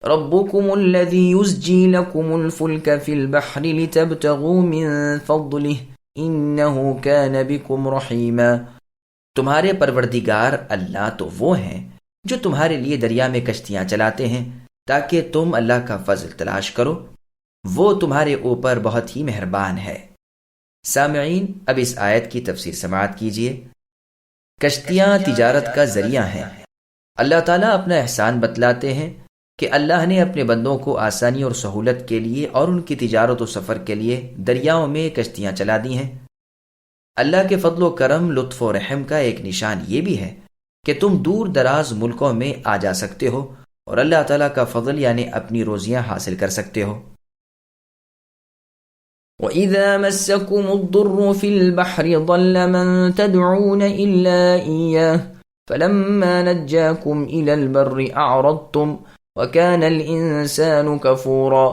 ربكم الذي يزجي لكم الفلك في البحر لتبتغوا من فضله إنه كان بكم رحيما۔ تمہارے پروردگار اللہ تو وہ ہیں جو تمہارے لیے دریا میں کشتیاں چلاتے ہیں تاکہ تم اللہ کا فضل تلاش کرو، وہ تمہارے اوپر بہت ہی مہربان ہے۔ سامعین، اب اس آیت کی تفسیر سماعت کیجیے۔ کشتیاں تجارت کا ذریعہ ہیں۔ اللہ تعالیٰ اپنا احسان بتلاتے ہیں کہ اللہ نے اپنے بندوں کو آسانی اور سہولت کے لیے اور ان کی تجارت و سفر کے لیے دریاؤں میں کشتیاں چلا دی ہیں۔ اللہ کے فضل و کرم، لطف و رحم کا ایک نشان یہ بھی ہے کہ تم دور دراز ملکوں میں آ جا سکتے ہو اور اللہ تعالیٰ کا فضل یعنی اپنی روزیاں حاصل کر سکتے ہو۔ وَإِذَا مَسَّكُمُ الضُّرُّ فِي الْبَحْرِ ضَلَّ مَن تَدْعُونَ إِلَّا إِيَّاهُ فَلَمَّا نَجَّاكُمْ إِلَى الْبَرِّ أَعْرَضْتُمْ وَكَانَ الْإِنسَانُ كَفُورًا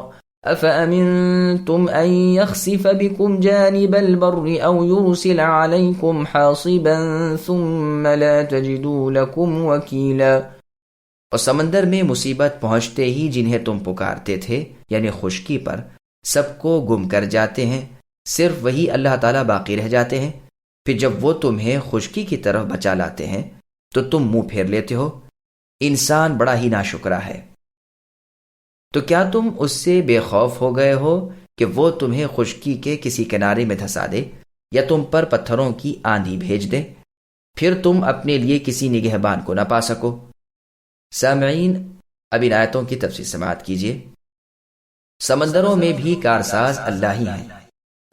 أَفَأَمِنْتُمْ أَنْ يَخْسِفَ بِكُمْ جَانِبَ الْبَرِّ أَوْ يُرْسِلَ عَلَيْكُمْ حَاصِبًا ثُمَّ لَا تَجِدُوا لَكُمْ وَكِيلًا۔ اور سمندر میں مصیبت پہنچتے ہی جنہیں تم پکارتے تھے یعنی خشکی پر، سب کو گم کر جاتے ہیں، صرف وہی اللہ تعالیٰ باقی رہ جاتے ہیں۔ پھر جب وہ تمہیں خشکی کی طرف بچا لاتے ہیں تو تم منہ پھیر لیتے ہو۔ انسان بڑا ہی ناشکرا ہے۔ تو کیا تم اس سے بے خوف ہو گئے ہو کہ وہ تمہیں خشکی کے کسی کنارے میں دھسا دے یا تم پر پتھروں کی آندھی بھیج دے، پھر تم اپنے لیے کسی نگہبان کو نہ پا سکو۔ سامعین، اب ان آیتوں کی تفسیر سماعت کیجیے۔ سمندروں میں بھی کارساز اللہ ہی ہیں۔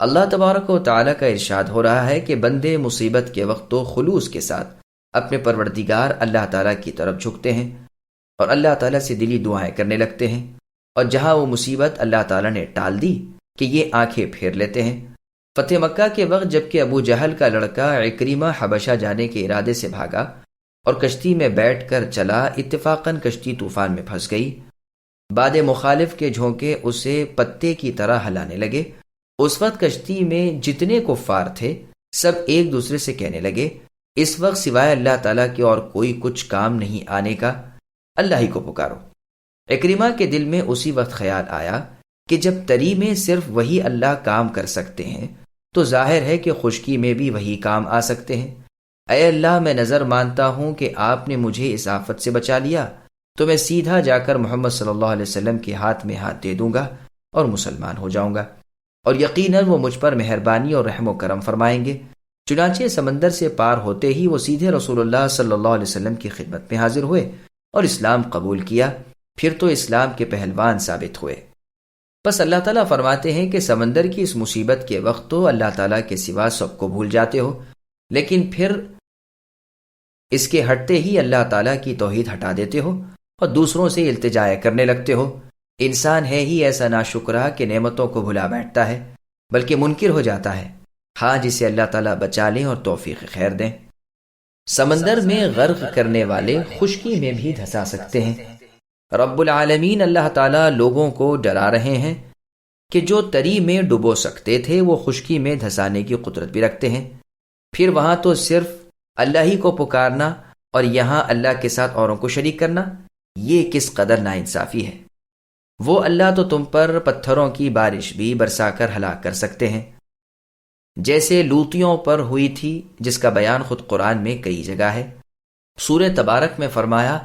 اللہ تبارک و تعالیٰ کا ارشاد ہو رہا ہے کہ بندے مصیبت کے وقت تو خلوص کے ساتھ اپنے پروردگار اللہ تعالیٰ کی طرف جھکتے ہیں اور اللہ تعالیٰ سے دلی دعائیں کرنے لگتے ہیں، اور جہاں وہ مصیبت اللہ تعالیٰ نے ٹال دی کہ یہ آنکھیں پھیر لیتے ہیں۔ فتح مکہ کے وقت جب کہ ابو جہل کا لڑکا عکرمہ حبشہ جانے کے ارادے سے بھاگا اور کشتی میں بیٹھ کر چلا، اتفاقاً کشتی طوفان میں پھنس گئی۔ باد مخالف کے جھونکے اسے پتے کی طرح ہلانے لگے۔ اس وقت کشتی میں جتنے کفار تھے سب ایک دوسرے سے کہنے لگے، اس وقت سوائے اللہ تعالیٰ کے اور کوئی کچھ کام نہیں آنے کا، اللہ ہی کو پکارو۔ عکرمہ کے دل میں اسی وقت خیال آیا کہ جب تری میں صرف وہی اللہ کام کر سکتے ہیں تو ظاہر ہے کہ خشکی میں بھی وہی کام آ سکتے ہیں۔ اے اللہ، میں نظر مانتا ہوں کہ آپ نے مجھے اس آفت سے بچا لیا تو میں سیدھا جا کر محمد صلی اللہ علیہ وسلم کے ہاتھ میں ہاتھ دے دوں گا اور مسلمان ہو جاؤں گا، اور یقیناً وہ مجھ پر مہربانی اور رحم و کرم فرمائیں گے۔ چنانچہ سمندر سے پار ہوتے ہی وہ سیدھے رسول اللہ صلی اللہ علیہ وسلم کی خدمت میں حاضر ہوئے اور اسلام قبول کیا۔ پھر تو اسلام کے پہلوان ثابت ہوئے۔ بس اللہ تعالیٰ فرماتے ہیں کہ سمندر کی اس مصیبت کے وقت تو اللہ تعالیٰ کے سوا سب کو بھول جاتے ہو، لیکن پھر اس کے ہٹتے ہی اللہ تعالیٰ کی توحید ہٹا دیتے ہو اور دوسروں سے التجا کرنے لگتے ہو۔ انسان ہے ہی ایسا ناشکرا کہ نعمتوں کو بھلا بیٹھتا ہے، بلکہ منکر ہو جاتا ہے، ہاں جسے اللہ تعالیٰ بچا لیں اور توفیق خیر دیں۔ سمندر میں غرق کرنے والے خشکی میں بھی دھسا سکتے ہیں۔ رب العالمین اللہ تعالیٰ لوگوں کو ڈرا رہے ہیں کہ جو تری میں ڈبو سکتے تھے وہ خشکی میں دھسانے کی قدرت بھی رکھتے ہیں۔ پھر وہاں تو صرف اللہ ہی کو پکارنا اور یہاں اللہ کے ساتھ اوروں کو شریک کرنا، یہ کس قدر ناانصافی ہے۔ وہ اللہ تو تم پر پتھروں کی بارش بھی برسا کر ہلاک کر سکتے ہیں، جیسے لوطیوں پر ہوئی تھی، جس کا بیان خود قرآن میں کئی جگہ ہے۔ سورہ تبارک میں فرمایا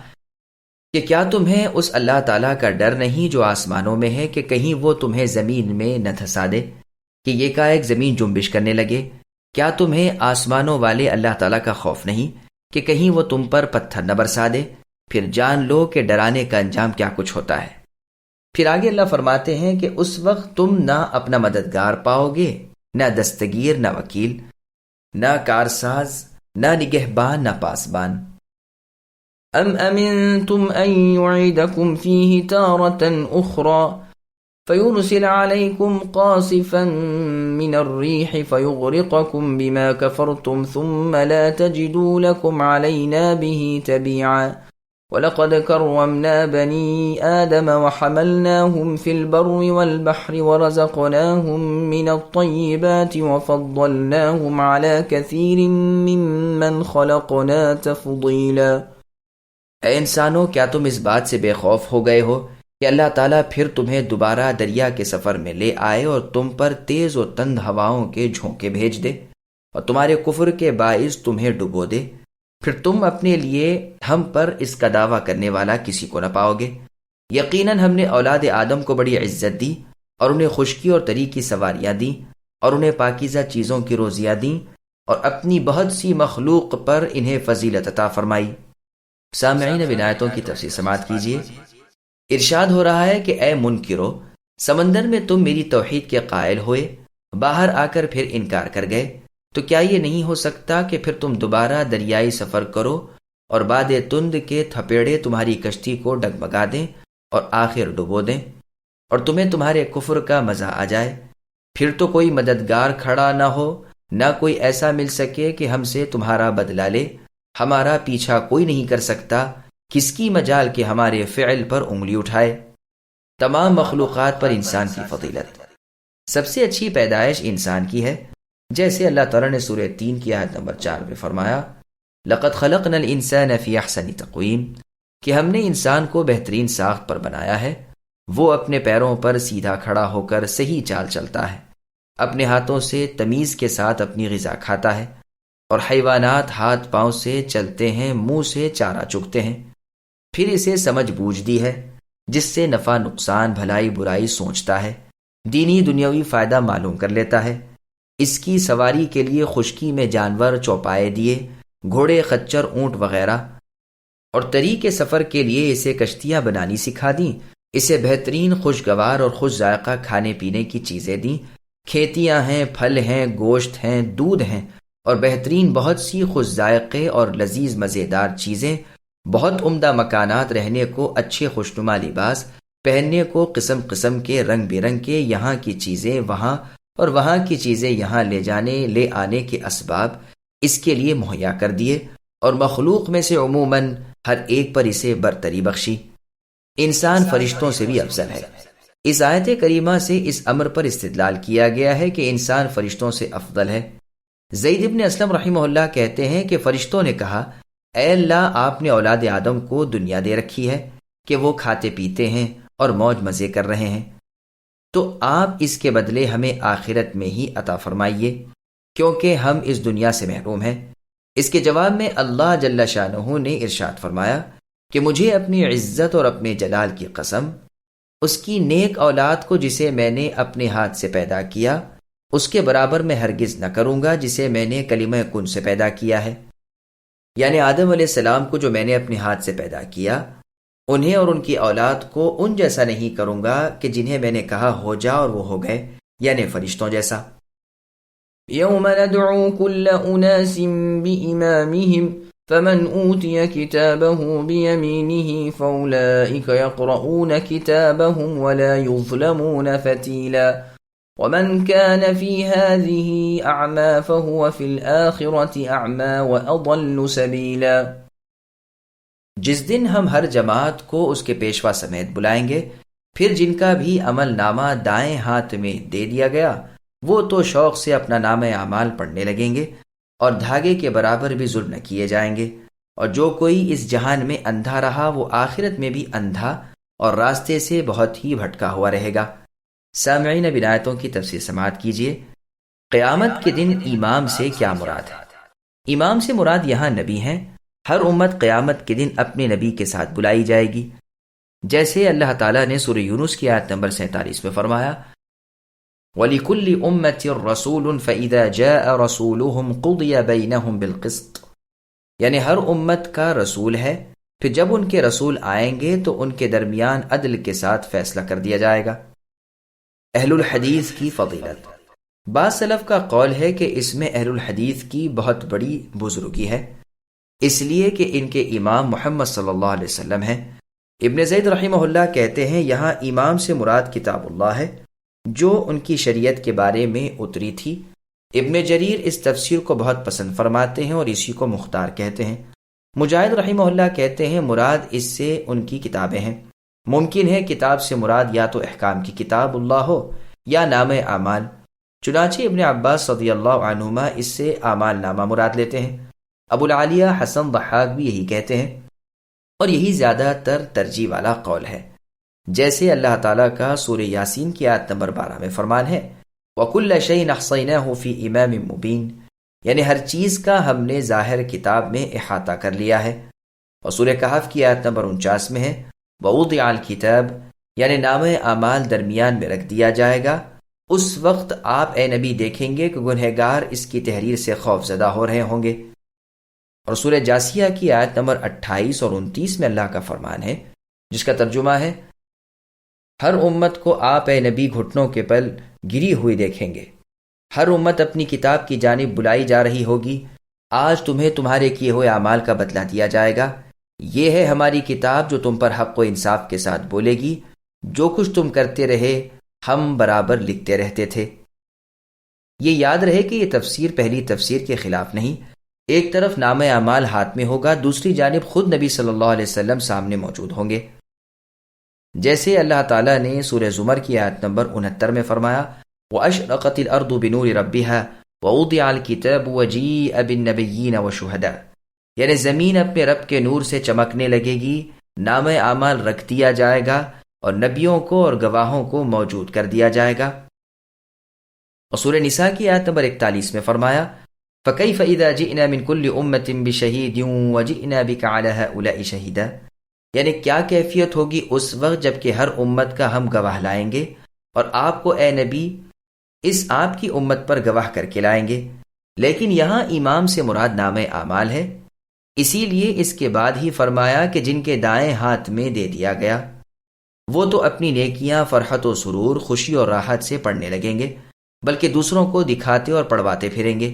کہ کیا تمہیں اس اللہ تعالیٰ کا ڈر نہیں جو آسمانوں میں ہے کہ کہیں وہ تمہیں زمین میں نہ دھسا دے کہ یہ کا ایک زمین جنبش کرنے لگے؟ کیا تمہیں آسمانوں والے اللہ تعالیٰ کا خوف نہیں کہ کہیں وہ تم پر پتھر نہ برسا دے؟ پھر جان لو کہ ڈرانے کا انجام کیا کچھ ہوتا ہے۔ پھر آگے اللہ فرماتے ہیں کہ اس وقت تم نہ اپنا مددگار پاؤ گے، نہ دستگیر، نہ وکیل، نہ کارساز، نہ نگہبان، نہ پاسبان۔ ام امنتم ان يعيدكم فيه تارة اخرى فيرسل عليكم قاصفا من الريح فيغرقكم بما كفرتم ثم لا تجدوا لكم علينا به تبيعا وَلَقَدْ كَرَّمْنَا بَنِي آدَمَ وَحَمَلْنَاهُمْ فِي الْبَرِّ وَالْبَحْرِ وَرَزَقْنَاهُمْ مِنَ الطَّيِّبَاتِ وَفَضَّلْنَاهُمْ عَلَى كَثِيرٍ مِّمَّنْ خَلَقْنَا تَفْضِيلًا۔ اے انسانوں، کیا تم اس بات سے بے خوف ہو گئے ہو کہ اللہ تعالیٰ پھر تمہیں دوبارہ دریا کے سفر میں لے آئے اور تم پر تیز و تند ہواؤں کے جھونکے بھیج دے اور تمہارے کفر کے باعث تمہیں ڈبو دے، پھر تم اپنے لیے ہم پر اس کا دعویٰ کرنے والا کسی کو نہ پاؤ گے۔ یقیناً ہم نے اولاد آدم کو بڑی عزت دی اور انہیں خشکی اور تری کی سواریاں دیں اور انہیں پاکیزہ چیزوں کی روزیاں دیں اور اپنی بہت سی مخلوق پر انہیں فضیلت عطا فرمائی۔ سامعین، اب ان آیتوں کی تفسیر سماعت کیجیے۔ ارشاد ہو رہا ہے کہ اے منکرو، سمندر میں تم میری توحید کے قائل ہوئے، باہر آ کر پھر انکار کر گئے، تو کیا یہ نہیں ہو سکتا کہ پھر تم دوبارہ دریائی سفر کرو اور باد تند کے تھپیڑے تمہاری کشتی کو ڈگمگا دیں اور آخر ڈبو دیں اور تمہیں تمہارے کفر کا مزہ آ جائے؟ پھر تو کوئی مددگار کھڑا نہ ہو، نہ کوئی ایسا مل سکے کہ ہم سے تمہارا بدلہ لے۔ ہمارا پیچھا کوئی نہیں کر سکتا، کس کی مجال کہ ہمارے فعل پر انگلی اٹھائے۔ تمام مخلوقات پر انسان کی فضیلت۔ سب سے اچھی پیدائش انسان کی ہے، جیسے اللہ تعالیٰ نے سورہ 3 کی آیت نمبر 4 میں فرمایا، لَقَدْ خَلَقْنَا الْإِنسَانَ فِي أَحْسَنِ تَقْوِيمٍ، کہ ہم نے انسان کو بہترین ساخت پر بنایا ہے، وہ اپنے پیروں پر سیدھا کھڑا ہو کر صحیح چال چلتا ہے، اپنے ہاتھوں سے تمیز کے ساتھ اپنی غذا کھاتا ہے، اور حیوانات ہاتھ پاؤں سے چلتے ہیں، منہ سے چارہ چگتے ہیں۔ پھر اسے سمجھ بوجھ دی ہے، جس سے نفع نقصان بھلائی برائی سوچتا ہے، دینی دنیاوی فائدہ معلوم کر لیتا ہے۔ اس کی سواری کے لیے خشکی میں جانور چوپائے دیے، گھوڑے، خچر، اونٹ وغیرہ، اور تری کے سفر کے لیے اسے کشتیاں بنانی سکھا دیں، اسے بہترین خوشگوار اور خوش ذائقہ کھانے پینے کی چیزیں دیں، کھیتیاں ہیں، پھل ہیں، گوشت ہیں، دودھ ہیں، اور بہترین بہت سی خوش ذائقے اور لذیذ مزیدار چیزیں، بہت عمدہ مکانات، رہنے کو اچھے خوشنما لباس، پہننے کو قسم قسم کے رنگ برنگ کے یہاں کی چیزیں وہاں اور وہاں کی چیزیں یہاں لے آنے کے اسباب اس کے لیے مہیا کر دیے، اور مخلوق میں سے عموماً ہر ایک پر اسے برتری بخشی۔ انسان فرشتوں سے بھی افضل ہے۔ اس آیت کریمہ سے اس امر پر استدلال کیا گیا ہے کہ انسان فرشتوں سے افضل ہے۔ زید بن اسلم رحمہ اللہ کہتے ہیں کہ فرشتوں نے کہا، اے اللہ، آپ نے اولاد آدم کو دنیا دے رکھی ہے کہ وہ کھاتے پیتے ہیں اور موج مزے کر رہے ہیں، تو آپ اس کے بدلے ہمیں آخرت میں ہی عطا فرمائیے، کیونکہ ہم اس دنیا سے محروم ہیں۔ اس کے جواب میں اللہ جل شانہ نے ارشاد فرمایا کہ مجھے اپنی عزت اور اپنے جلال کی قسم، اس کی نیک اولاد کو جسے میں نے اپنے ہاتھ سے پیدا کیا، اس کے برابر میں ہرگز نہ کروں گا جسے میں نے کلمہ کن سے پیدا کیا ہے، یعنی آدم علیہ السلام کو جو میں نے اپنے ہاتھ سے پیدا کیا، انہیں اور ان کی اولاد کو ان جیسا نہیں کروں گا کہ جنہیں میں نے کہا ہو جا اور وہ ہو گئے، یعنی فرشتوں جیسا۔ يوم ندعو كل أناس بإمامهم فمن أوتي كتابه بيمينه فأولئك يقرؤون كتابهم ولا يظلمون فتيلا ومن كان في هذه أعمى فهو في الآخرة أعمى وأضل سبيلا۔ جس دن ہم ہر جماعت کو اس کے پیشوا سمیت بلائیں گے، پھر جن کا بھی عمل نامہ دائیں ہاتھ میں دے دیا گیا، وہ تو شوق سے اپنا نامہ اعمال پڑھنے لگیں گے، اور دھاگے کے برابر بھی ظلم نہ کیے جائیں گے، اور جو کوئی اس جہان میں اندھا رہا وہ آخرت میں بھی اندھا اور راستے سے بہت ہی بھٹکا ہوا رہے گا۔ سامعین، اب آیتوں کی تفسیر سماعت کیجیے۔ قیامت کے دن امام سے کیا مراد ہے؟ امام سے مراد یہاں نبی ہیں۔ ہر امت قیامت کے دن اپنے نبی کے ساتھ بلائی جائے گی، جیسے اللہ تعالیٰ نے سورہ یونس کی آیت نمبر 47 میں فرمایا، وَلِكُلِّ أُمَّةٍ رَسُولٌ فَإِذَا جَاءَ رَسُولُهُمْ قُضِيَ بَيْنَهُمْ بِالْقِسْطِ، یعنی ہر امت کا رسول ہے، پھر جب ان کے رسول آئیں گے تو ان کے درمیان عدل کے ساتھ فیصلہ کر دیا جائے گا۔ اہل الحدیث کی فضیلت۔ بعض سلف کا قول ہے کہ اس میں اہل الحدیث کی بہت بڑی بزرگی ہے، اس لیے کہ ان کے امام محمد صلی اللہ علیہ وسلم ہیں۔ ابن زید رحمہ اللہ کہتے ہیں یہاں امام سے مراد کتاب اللہ ہے جو ان کی شریعت کے بارے میں اتری تھی۔ ابن جریر اس تفسیر کو بہت پسند فرماتے ہیں اور اسی کو مختار کہتے ہیں۔ مجاہد رحمہ اللہ کہتے ہیں مراد اس سے ان کی کتابیں ہیں۔ ممکن ہے کتاب سے مراد یا تو احکام کی کتاب اللہ ہو یا نام اعمال، چنانچہ ابن عباس رضی اللہ عنہما اس سے اعمال نامہ مراد لیتے ہیں۔ ابو العالیہ حسن ضحاک بھی یہی کہتے ہیں، اور یہی زیادہ تر ترجیح والا قول ہے۔ جیسے اللہ تعالیٰ کا سورہ یاسین کی آیت نمبر 12 میں فرمان ہے وَكُلَّ شَيْءٍ أَحْصَيْنَاهُ فِي إِمَامٍ مُبِينٍ، یعنی ہر چیز کا ہم نے ظاہر کتاب میں احاطہ کر لیا ہے۔ اور سورہ کہف کی آیت نمبر 49 میں ہے وَوُضِعَ الْكِتَابُ، یعنی نامہ اعمال درمیان میں رکھ دیا جائے گا۔ اس وقت آپ اے نبی دیکھیں گے کہ گنہگار اس کی تحریر سے خوف زدہ ہو رہے ہوں گے۔ اور سورہ جاسیہ کی آیت نمبر 28 اور 29 میں اللہ کا فرمان ہے جس کا ترجمہ ہے ہر امت کو آپ اے نبی گھٹنوں کے بل گری ہوئی دیکھیں گے، ہر امت اپنی کتاب کی جانب بلائی جا رہی ہوگی، آج تمہیں تمہارے کیے ہوئے اعمال کا بدلہ دیا جائے گا، یہ ہے ہماری کتاب جو تم پر حق و انصاف کے ساتھ بولے گی، جو کچھ تم کرتے رہے ہم برابر لکھتے رہتے تھے۔ یہ یاد رہے کہ یہ تفسیر پہلی تفسیر کے خلاف نہیں، ایک طرف نامہ اعمال ہاتھ میں ہوگا، دوسری جانب خود نبی صلی اللہ علیہ وسلم سامنے موجود ہوں گے۔ جیسے اللہ تعالیٰ نے سورہ زمر کی آیت نمبر 69 میں فرمایا وَأَشْرَقَتِ الْأَرْضُ بِنُورِ رَبِّهَا وَوُضِعَ الْكِتَابُ وَجِيءَ بِالنَّبِيِّينَ وَالشُّهَدَاءِ، یعنی زمین اپنے رب کے نور سے چمکنے لگے گی، نامہ اعمال رکھ دیا جائے گا اور نبیوں کو اور گواہوں کو موجود کر دیا جائے گا۔ اور سورہ نساء کی آیت نمبر 41 میں فرمایا فَكَيْفَ إِذَا جِئْنَا مِنْ كُلِّ أُمَّةٍ بِشَهِيدٍ وَجِئْنَا بِكَ عَلَى هَؤُلَاءِ شَهِيدًا، یعنی کیا کیفیت ہوگی اس وقت جب کہ ہر امت کا ہم گواہ لائیں گے اور آپ کو اے نبی اس آپ کی امت پر گواہ کر کے لائیں گے۔ لیکن یہاں امام سے مراد نامہ اعمال ہے، اسی لیے اس کے بعد ہی فرمایا کہ جن کے دائیں ہاتھ میں دے دیا گیا وہ تو اپنی نیکیاں فرحت و سرور، خوشی اور راحت سے پڑھنے لگیں گے، بلکہ دوسروں کو دکھاتے اور پڑھواتے پھریں گے۔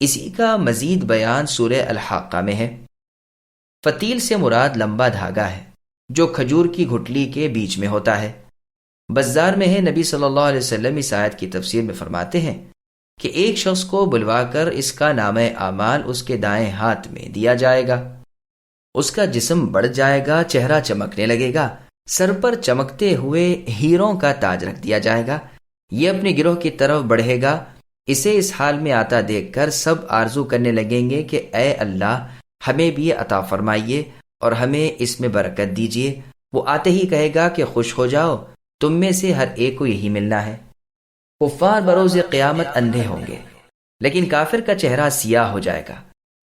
اسی کا مزید بیان سورہ الحاقہ میں ہے۔ فتیل سے مراد لمبا دھاگا ہے جو کھجور کی گھٹلی کے بیچ میں ہوتا ہے۔ بزار میں ہے نبی صلی اللہ علیہ وسلم اس آیت کی تفسیر میں فرماتے ہیں کہ ایک شخص کو بلوا کر اس کا نامہ اعمال اس کے دائیں ہاتھ میں دیا جائے گا، اس کا جسم بڑھ جائے گا، چہرہ چمکنے لگے گا، سر پر چمکتے ہوئے ہیروں کا تاج رکھ دیا جائے گا، یہ اپنے گروہ کی طرف بڑھے گا، اسے اس حال میں آتا دیکھ کر سب آرزو کرنے لگیں گے کہ اے اللہ ہمیں بھی عطا فرمائیے اور ہمیں اس میں برکت دیجیے۔ وہ آتے ہی کہے گا کہ خوش ہو جاؤ، تم میں سے ہر ایک کو یہی ملنا ہے۔ کفار بروز قیامت اندھے ہوں گے، لیکن کافر کا چہرہ سیاہ ہو جائے گا،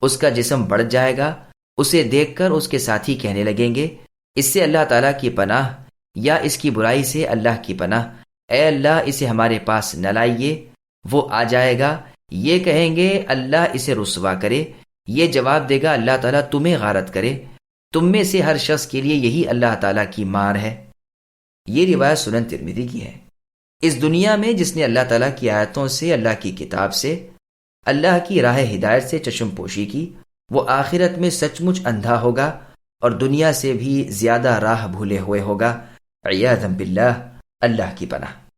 اس کا جسم بڑھ جائے گا، اسے دیکھ کر اس کے ساتھی کہنے لگیں گے اس سے اللہ تعالیٰ کی پناہ یا اس کی برائی سے اللہ کی پناہ، اے اللہ اسے ہمارے پاس نہ لائیے۔ وہ آ جائے گا، یہ کہیں گے اللہ اسے رسوا کرے، یہ جواب دے گا اللہ تعالیٰ تمہیں غارت کرے، تم میں سے ہر شخص کے لیے یہی اللہ تعالیٰ کی مار ہے۔ یہ روایت سنن ترمذی کی ہے۔ اس دنیا میں جس نے اللہ تعالیٰ کی آیتوں سے، اللہ کی کتاب سے، اللہ کی راہ ہدایت سے چشم پوشی کی، وہ آخرت میں سچ مچ اندھا ہوگا اور دنیا سے بھی زیادہ راہ بھولے ہوئے ہوگا۔ عیاذا باللہ، اللہ کی پناہ۔